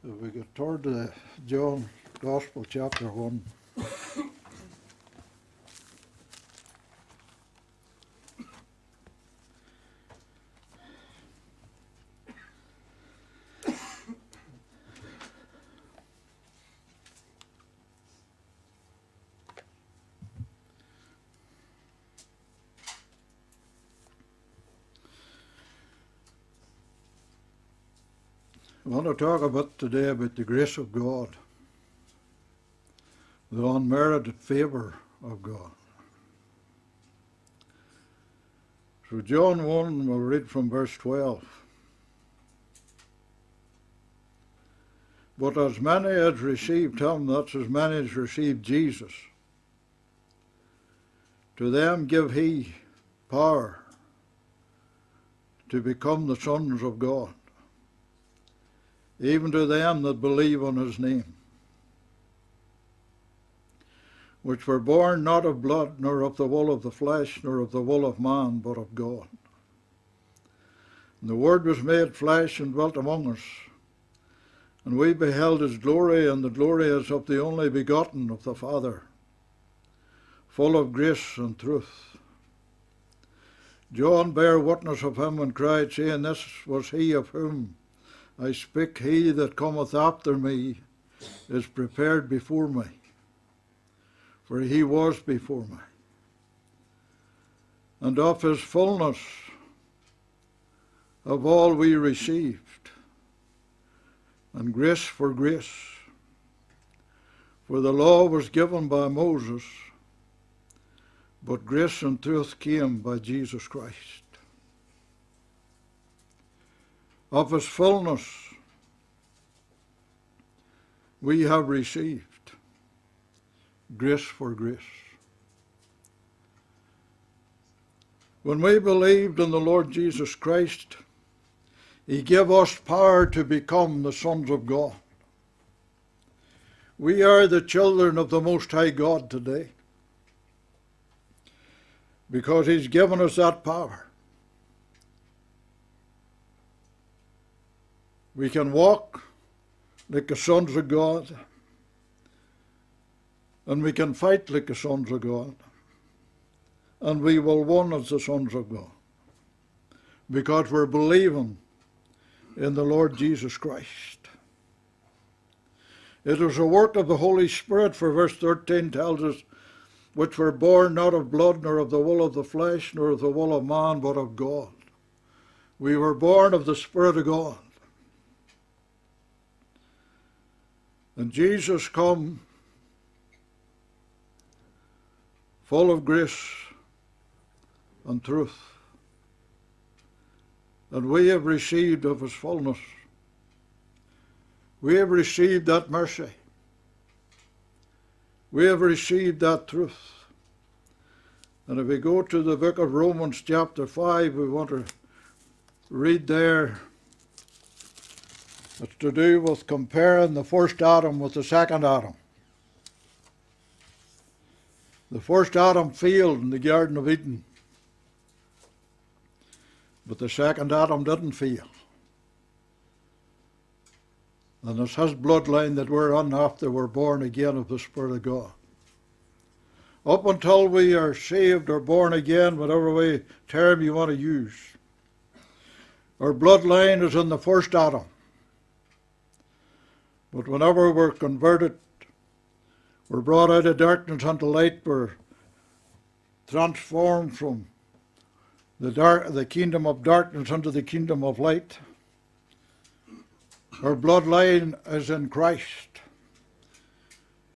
If we get toward the John Gospel chapter 1. I want to talk today about the grace of God, the unmerited favour of God. So John 1, we'll read from verse 12. But as many as received him, that's as many as received Jesus, to them give he power to become the sons of God, even to them that believe on his name, which were born not of blood, nor of the will of the flesh, nor of the will of man, but of God. And the Word was made flesh and dwelt among us, and we beheld his glory, and the glory is of the only begotten of the Father, full of grace and truth. John bare witness of him and cried, saying, This was he of whom I speak, he that cometh after me is prepared before me, for he was before me. And of his fulness of all we received, and grace for grace. For the law was given by Moses, but grace and truth came by Jesus Christ. Of his fullness we have received grace for grace. When we believed in the Lord Jesus Christ, he gave us power to become the sons of God. We are the children of the Most High God today, because he's given us that power. We can walk like the sons of God, and we can fight like the sons of God, and we will win as the sons of God, because we're believing in the Lord Jesus Christ. It is a work of the Holy Spirit, for verse 13 tells us, which were born not of blood, nor of the will of the flesh, nor of the will of man, but of God. We were born of the Spirit of God. And Jesus come full of grace and truth. And we have received of his fullness. We have received that mercy. We have received that truth. And if we go to the book of Romans chapter 5, we want to read there. It's to do with comparing the first Adam with the second Adam. The first Adam failed in the Garden of Eden, but the second Adam didn't fail. And it's his bloodline that we're on after we're born again of the Spirit of God. Up until we are saved or born again, whatever way term you want to use, our bloodline is in the first Adam. But whenever we're converted, we're brought out of darkness unto light, we're transformed from the kingdom of darkness into the kingdom of light. Our bloodline is in Christ.